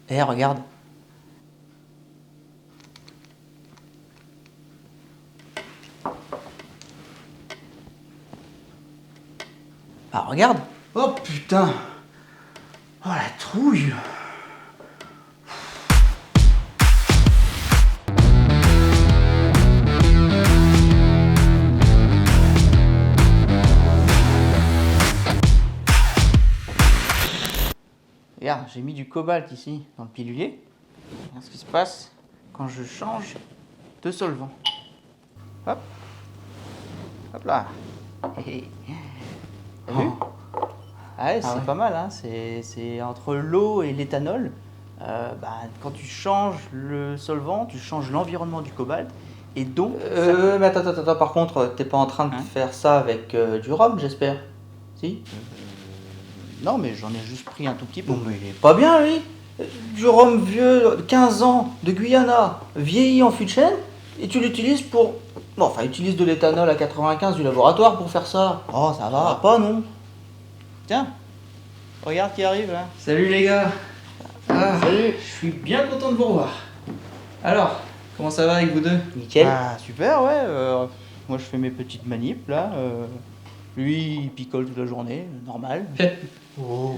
Eh, regarde. Ah, regarde. Oh putain. Oh la trouille. Regarde, j'ai mis du cobalt ici, dans le pilulier. Regarde ce qui se passe quand je change de solvant. Hop. Hop là. T'as vu? Ah ouais, c'est ouais. pas mal, hein. C'est entre l'eau et l'éthanol. Quand tu changes le solvant, tu changes l'environnement du cobalt. Et donc. Mais attends, par contre, t'es pas en train de Hein faire ça avec du rhum, j'espère? Si? Non, mais j'en ai juste pris un tout petit peu. Non, mais il est pas bien, lui. Du rhum vieux, 15 ans, de Guyana, vieilli en fût de chêne, et tu l'utilises pour... Bon, enfin, utilise de l'éthanol à 95 du laboratoire pour faire ça. Oh, ça Ça va. va pas, non? Tiens, regarde qui arrive là. Salut les gars. Salut. Je suis bien content de vous revoir. Alors, comment ça va avec vous deux? Nickel. Ah, super, ouais. Moi, je fais mes petites manips là. Lui, il picole toute la journée, normal. Oh.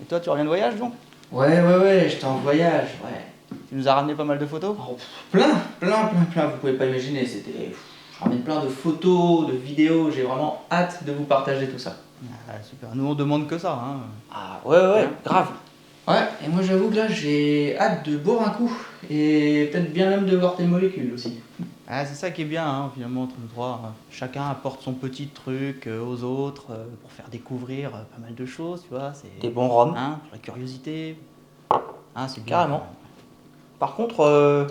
Et toi, tu reviens de voyage donc? Ouais, j'étais en voyage, ouais. Tu nous as ramené pas mal de photos? Oh, plein, vous pouvez pas imaginer, c'était... Je ramène plein de photos, de vidéos, j'ai vraiment hâte de vous partager tout ça. Ah, super. Nous, on demande que ça. Hein. Ah ouais, grave. Ouais, et moi j'avoue que là j'ai hâte de boire un coup, et peut-être bien même de voir tes molécules aussi. Ah, c'est ça qui est bien, hein, finalement, entre nous trois. Chacun apporte son petit truc aux autres pour faire découvrir pas mal de choses, tu vois. C'est Des bons rhums. hein, pour la curiosité. Hein, c'est bien. Carrément. Par contre,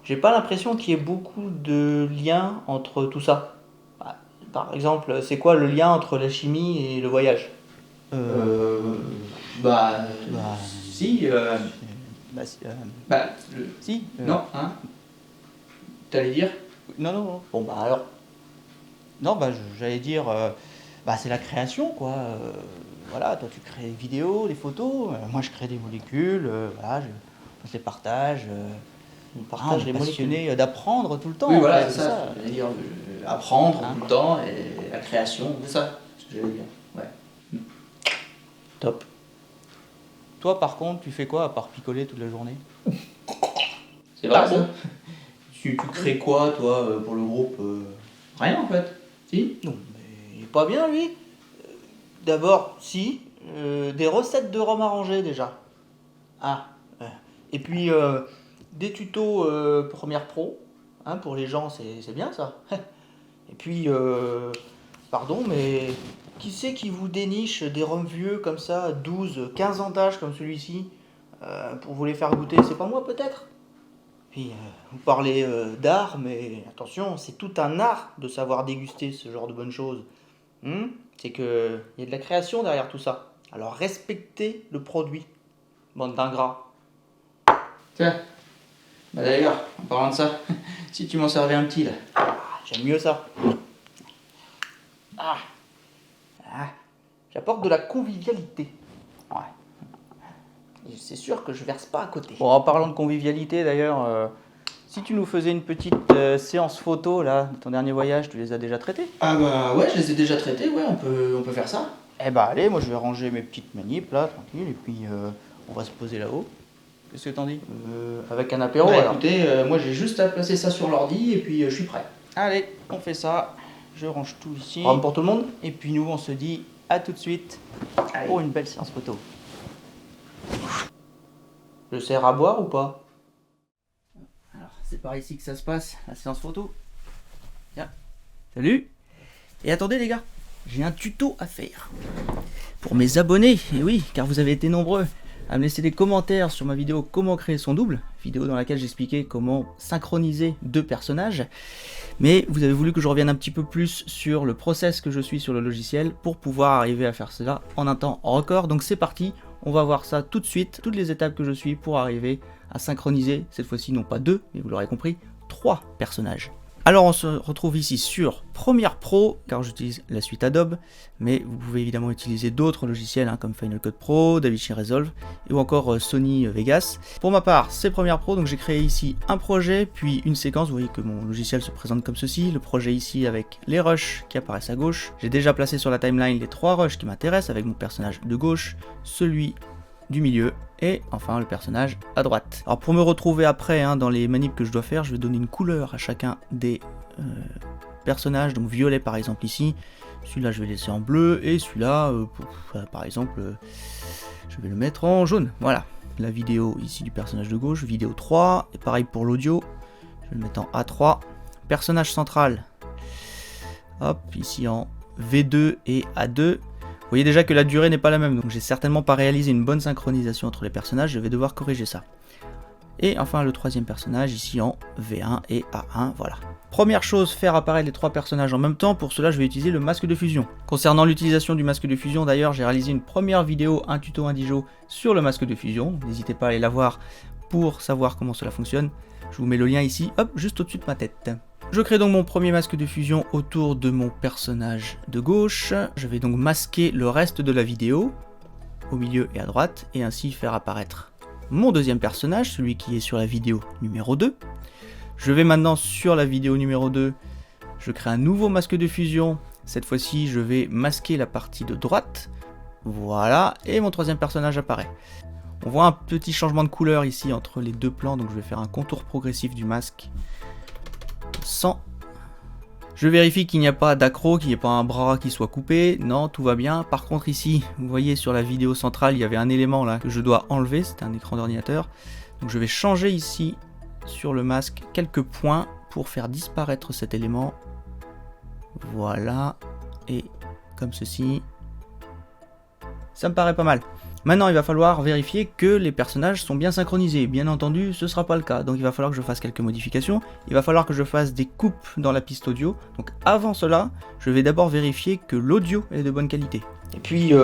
j'ai pas l'impression qu'il y ait beaucoup de liens entre tout ça. Bah, par exemple, c'est quoi le lien entre la chimie et le voyage? Bah, bah, si, Bah, si, bah, si. non, hein? T'allais dire? Non. Bon, bah alors. Non, j'allais dire, c'est la création, quoi. Voilà, toi, tu crées des vidéos, des photos. Moi, je crée des molécules. Voilà, on se les partage. On On partage est les molécules. passionné d'apprendre tout le temps. Oui, en voilà, fait, c'est ça. J'allais dire apprendre Hein? tout le temps et la création, c'est ça ce que j'allais dire. Ouais. Top. Toi, par contre, tu fais quoi à part picoler toute la journée? C'est vrai ça? Tu crées quoi, toi, pour le groupe? Rien en fait. Si? Non, mais il est pas bien, lui. D'abord, si, des recettes de rhum arrangé déjà. Ah, et puis des tutos Premiere Pro, hein, pour les gens, c'est bien ça. Et puis, pardon, mais qui c'est qui vous déniche des rhums vieux comme ça, 12, 15 ans d'âge comme celui-ci, pour vous les faire goûter? C'est pas moi peut-être? Puis, vous parlez d'art, mais attention, c'est tout un art de savoir déguster ce genre de bonnes choses. C'est que il y a de la création derrière tout ça. Alors respectez le produit, bande d'ingrats. Tiens. Bah d'ailleurs, en parlant de ça, si tu m'en servais un petit là. Ah, j'aime mieux ça. Ah. J'apporte de la convivialité. Ouais. Et c'est sûr que je verse pas à côté. Bon, en parlant de convivialité d'ailleurs, si tu nous faisais une petite séance photo là, de ton dernier voyage, tu les as déjà traités? Ah bah ouais, je les ai déjà traités, ouais, on peut faire ça. Eh bah allez, moi je vais ranger mes petites manips là, tranquille, et puis on va se poser là-haut. Qu'est-ce que t'en dis? Avec un apéro Bah, alors. Écoutez, moi j'ai juste à placer ça sur l'ordi et puis je suis prêt. Allez, on fait ça. Je range tout ici. Rhum pour tout le monde? Et puis nous, on se dit à tout de suite Allez. pour une belle séance photo. Je sers à boire ou pas? Alors, c'est par ici que ça se passe, la séance photo. Tiens. Salut. Et attendez les gars, j'ai un tuto à faire. Pour mes abonnés, et oui, car vous avez été nombreux à me laisser des commentaires sur ma vidéo Comment créer son double, vidéo dans laquelle j'expliquais comment synchroniser deux personnages. Mais vous avez voulu que je revienne un petit peu plus sur le process que je suis sur le logiciel pour pouvoir arriver à faire cela en un temps record. Donc c'est parti, on va voir ça tout de suite, toutes les étapes que je suis pour arriver à synchroniser, cette fois-ci non pas deux, mais vous l'aurez compris, 3 personnages. Alors on se retrouve ici sur Premiere Pro, car j'utilise la suite Adobe, mais vous pouvez évidemment utiliser d'autres logiciels comme Final Cut Pro, DaVinci Resolve, ou encore Sony Vegas. Pour ma part, c'est Premiere Pro, donc j'ai créé ici un projet, puis une séquence. Vous voyez que mon logiciel se présente comme ceci, le projet ici avec les rushs qui apparaissent à gauche. J'ai déjà placé sur la timeline les 3 rushs qui m'intéressent, avec mon personnage de gauche, celui du milieu, et enfin le personnage à droite. Alors pour me retrouver après dans les manips que je dois faire, je vais donner une couleur à chacun des personnages, donc violet par exemple ici, celui-là je vais laisser en bleu, et celui-là par exemple je vais le mettre en jaune. Voilà, la vidéo ici du personnage de gauche, vidéo 3, et pareil pour l'audio, je vais le mettre en A3, personnage central, hop, ici en V2 et A2. Vous voyez déjà que la durée n'est pas la même, donc j'ai certainement pas réalisé une bonne synchronisation entre les personnages, je vais devoir corriger ça. Et enfin le troisième personnage ici en V1 et A1, voilà. Première chose, faire apparaître les 3 personnages en même temps, pour cela je vais utiliser le masque de fusion. Concernant l'utilisation du masque de fusion d'ailleurs, j'ai réalisé une première vidéo, un tuto Indijo sur le masque de fusion, n'hésitez pas à aller la voir pour savoir comment cela fonctionne. Je vous mets le lien ici, hop, juste au-dessus de ma tête. Je crée donc mon premier masque de fusion autour de mon personnage de gauche. Je vais donc masquer le reste de la vidéo, au milieu et à droite, et ainsi faire apparaître mon deuxième personnage, celui qui est sur la vidéo numéro 2. Je vais maintenant sur la vidéo numéro 2, je crée un nouveau masque de fusion. Cette fois-ci, je vais masquer la partie de droite. Voilà, et mon troisième personnage apparaît. On voit un petit changement de couleur ici entre les deux plans, donc je vais faire un contour progressif du masque. Sans. Je vérifie qu'il n'y a pas d'accro, qu'il n'y ait pas un bras qui soit coupé. Non, tout va bien. Par contre ici, vous voyez sur la vidéo centrale, il y avait un élément là que je dois enlever. C'était un écran d'ordinateur. Donc je vais changer ici sur le masque quelques points pour faire disparaître cet élément. Voilà. Et comme ceci. Ça me paraît pas mal. Maintenant, il va falloir vérifier que les personnages sont bien synchronisés. Bien entendu, ce ne sera pas le cas. Donc il va falloir que je fasse quelques modifications. Il va falloir que je fasse des coupes dans la piste audio. Donc avant cela, je vais d'abord vérifier que l'audio est de bonne qualité. Et puis,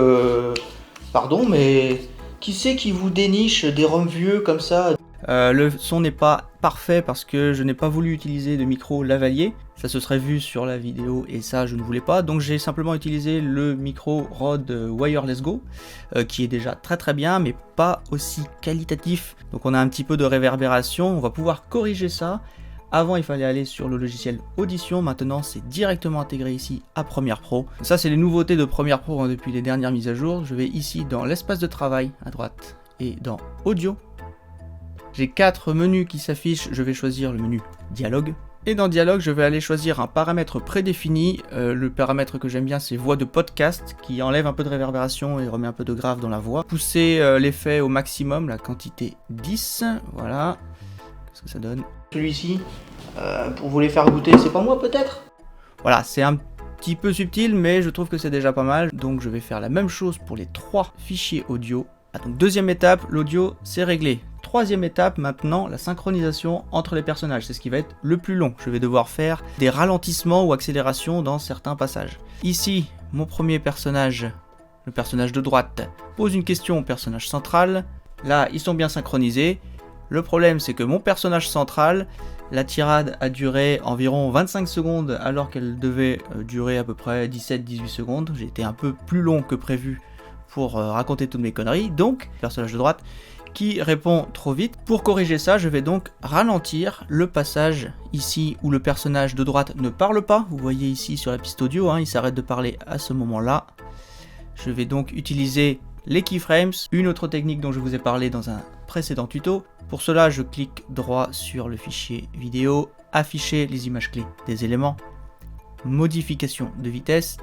pardon, mais qui c'est qui vous déniche des ROM vieux comme ça? Le son n'est pas parfait parce que je n'ai pas voulu utiliser de micro lavalier. Ça se serait vu sur la vidéo et ça je ne voulais pas. Donc j'ai simplement utilisé le micro Rode Wireless Go qui est déjà très bien mais pas aussi qualitatif. Donc on a un petit peu de réverbération. On va pouvoir corriger ça. Avant il fallait aller sur le logiciel Audition. Maintenant c'est directement intégré ici à Premiere Pro. Ça c'est les nouveautés de Premiere Pro depuis les dernières mises à jour. Je vais ici dans l'espace de travail à droite et dans Audio. J'ai 4 menus qui s'affichent, je vais choisir le menu Dialogue. Et dans Dialogue, je vais aller choisir un paramètre prédéfini. Le paramètre que j'aime bien, c'est voix de podcast, qui enlève un peu de réverbération et remet un peu de grave dans la voix. Pousser l'effet au maximum, la quantité 10, voilà. Qu'est-ce que ça donne? Celui-ci, pour vous les faire goûter, c'est pas moi peut-être? Voilà, c'est un petit peu subtil, mais je trouve que c'est déjà pas mal. Donc je vais faire la même chose pour les 3 fichiers audio. Donc deuxième étape, l'audio, c'est réglé. Troisième étape, maintenant, la synchronisation entre les personnages. C'est ce qui va être le plus long. Je vais devoir faire des ralentissements ou accélérations dans certains passages. Ici, mon premier personnage, le personnage de droite, pose une question au personnage central. Là, ils sont bien synchronisés. Le problème, c'est que mon personnage central, la tirade a duré environ 25 secondes alors qu'elle devait durer à peu près 17-18 secondes. J'ai été un peu plus long que prévu pour raconter toutes mes conneries. Donc, personnage de droite qui répond trop vite. Pour corriger ça, je vais donc ralentir le passage ici où le personnage de droite ne parle pas. Vous voyez ici sur la piste audio, il s'arrête de parler à ce moment-là. Je vais donc utiliser les keyframes, une autre technique dont je vous ai parlé dans un précédent tuto. Pour cela, je clique droit sur le fichier vidéo, afficher les images clés des éléments, modification de vitesse.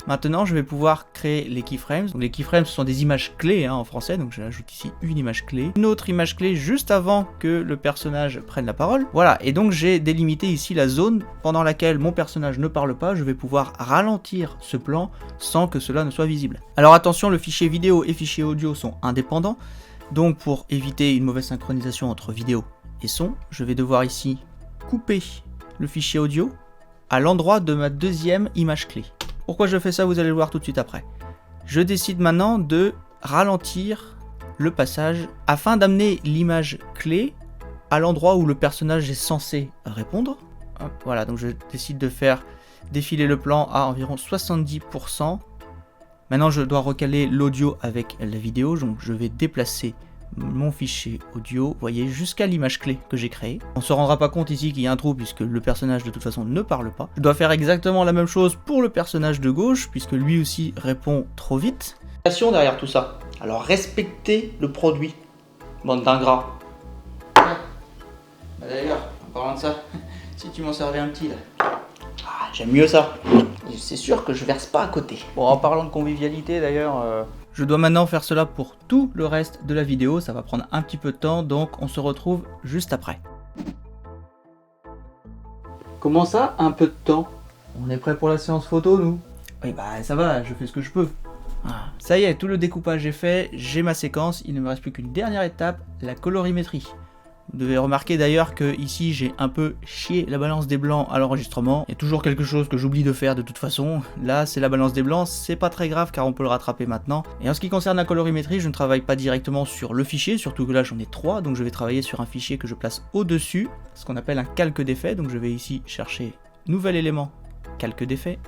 Maintenant, je vais pouvoir créer les keyframes. Donc, les keyframes, ce sont des images clés en français. Donc, j'ajoute ici une image clé. Une autre image clé juste avant que le personnage prenne la parole. Voilà. Et donc, j'ai délimité ici la zone pendant laquelle mon personnage ne parle pas. Je vais pouvoir ralentir ce plan sans que cela ne soit visible. Alors, attention, le fichier vidéo et fichier audio sont indépendants. Donc, pour éviter une mauvaise synchronisation entre vidéo et son, je vais devoir ici couper le fichier audio à l'endroit de ma deuxième image clé. Pourquoi je fais ça, vous allez le voir tout de suite après. Je décide maintenant de ralentir le passage afin d'amener l'image clé à l'endroit où le personnage est censé répondre. Hop, voilà, donc je décide de faire défiler le plan à environ 70%. Maintenant, je dois recaler l'audio avec la vidéo, donc je vais déplacer mon fichier audio, vous voyez, jusqu'à l'image clé que j'ai créée. On se rendra pas compte ici qu'il y a un trou puisque le personnage de toute façon ne parle pas. Je dois faire exactement la même chose pour le personnage de gauche puisque lui aussi répond trop vite. Derrière tout ça. Alors respectez le produit, bande d'ingrats. Ah. Bah d'ailleurs, en parlant de ça, si tu m'en servais un petit là. Ah, j'aime mieux ça. C'est sûr que je verse pas à côté. Bon, en parlant de convivialité d'ailleurs, je dois maintenant faire cela pour tout le reste de la vidéo, ça va prendre un petit peu de temps, donc on se retrouve juste après. comment ça, un peu de temps? On est prêt pour la séance photo, nous? Oui, bah ça va, je fais ce que je peux. Ah, ça y est, tout le découpage est fait, j'ai ma séquence, il ne me reste plus qu'une dernière étape, la colorimétrie. Vous devez remarquer d'ailleurs que ici j'ai un peu chié la balance des blancs à l'enregistrement. Il y a toujours quelque chose que j'oublie de faire de toute façon. Là c'est la balance des blancs, c'est pas très grave car on peut le rattraper maintenant. Et en ce qui concerne la colorimétrie, je ne travaille pas directement sur le fichier, surtout que là j'en ai 3, donc je vais travailler sur un fichier que je place au-dessus, ce qu'on appelle un calque d'effet. Donc je vais ici chercher nouvel élément, calque d'effet,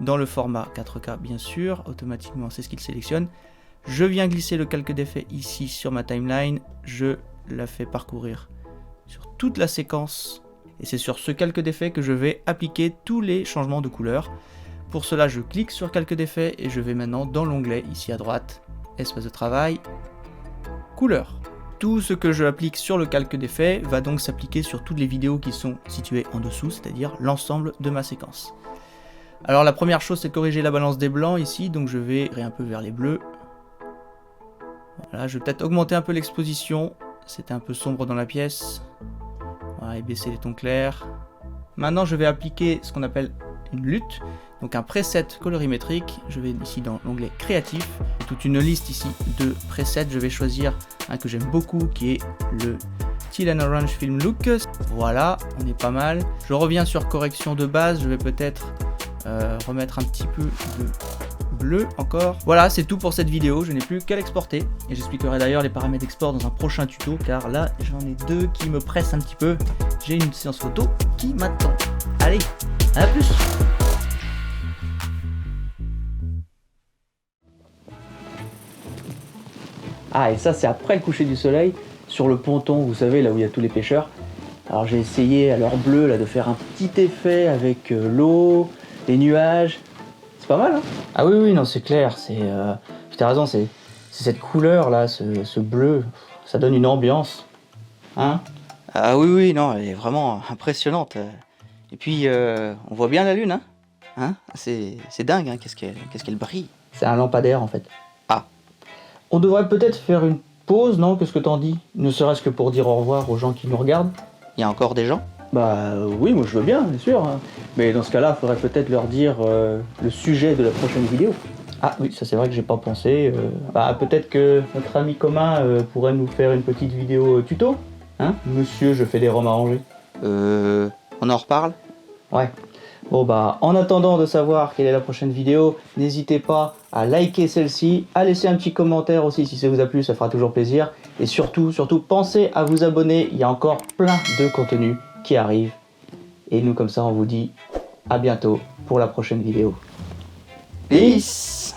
dans le format 4K bien sûr, automatiquement c'est ce qu'il sélectionne. Je viens glisser le calque d'effet ici sur ma timeline, je la fait parcourir sur toute la séquence et c'est sur ce calque d'effet que je vais appliquer tous les changements de couleur. Pour cela je clique sur calque d'effet et je vais maintenant dans l'onglet ici à droite, espace de travail, couleur. Tout ce que je applique sur le calque d'effet va donc s'appliquer sur toutes les vidéos qui sont situées en dessous, c'est-à-dire l'ensemble de ma séquence. Alors la première chose c'est corriger la balance des blancs ici, donc je vais un peu vers les bleus. Voilà, je vais peut-être augmenter un peu l'exposition. C'était un peu sombre dans la pièce. Voilà, et baisser les tons clairs. Maintenant, je vais appliquer ce qu'on appelle une lutte, donc un preset colorimétrique. Je vais ici dans l'onglet créatif, toute une liste ici de presets. Je vais choisir un que j'aime beaucoup qui est le Teal and Orange Film Look. Voilà, on est pas mal. Je reviens sur correction de base. Je vais peut-être remettre un petit peu de bleu encore. Voilà, c'est tout pour cette vidéo, je n'ai plus qu'à l'exporter. Et j'expliquerai d'ailleurs les paramètres d'export dans un prochain tuto, car là, j'en ai deux qui me pressent un petit peu. J'ai une séance photo qui m'attend. Allez, à plus! Ah, et ça c'est après le coucher du soleil, sur le ponton, vous savez, là où il y a tous les pêcheurs. Alors j'ai essayé à l'heure bleue là, de faire un petit effet avec l'eau, les nuages. C'est pas mal, hein? Ah oui, oui, non, c'est clair, t'as raison, c'est cette couleur là, ce bleu, ça donne une ambiance. Hein? Ah oui, oui, non, elle est vraiment impressionnante. Et puis, on voit bien la lune, hein? C'est dingue, hein, qu'est-ce qu'elle brille. C'est un lampadaire en fait. Ah. On devrait peut-être faire une pause, non? Qu'est-ce que t'en dis? Ne serait-ce que pour dire au revoir aux gens qui nous regardent. Il y a encore des gens? Bah oui, moi je veux bien sûr. Hein. Mais dans ce cas-là, il faudrait peut-être leur dire le sujet de la prochaine vidéo. Ah oui, ça c'est vrai que j'ai pas pensé. Bah peut-être que notre ami commun pourrait nous faire une petite vidéo tuto. Hein? Monsieur, je fais des roms arrangés. On en reparle? Ouais. Bon bah, en attendant de savoir quelle est la prochaine vidéo, n'hésitez pas à liker celle-ci, à laisser un petit commentaire aussi si ça vous a plu, ça fera toujours plaisir. Et surtout, pensez à vous abonner, il y a encore plein de contenus qui arrivent. Et nous comme ça, on vous dit à bientôt pour la prochaine vidéo. Peace!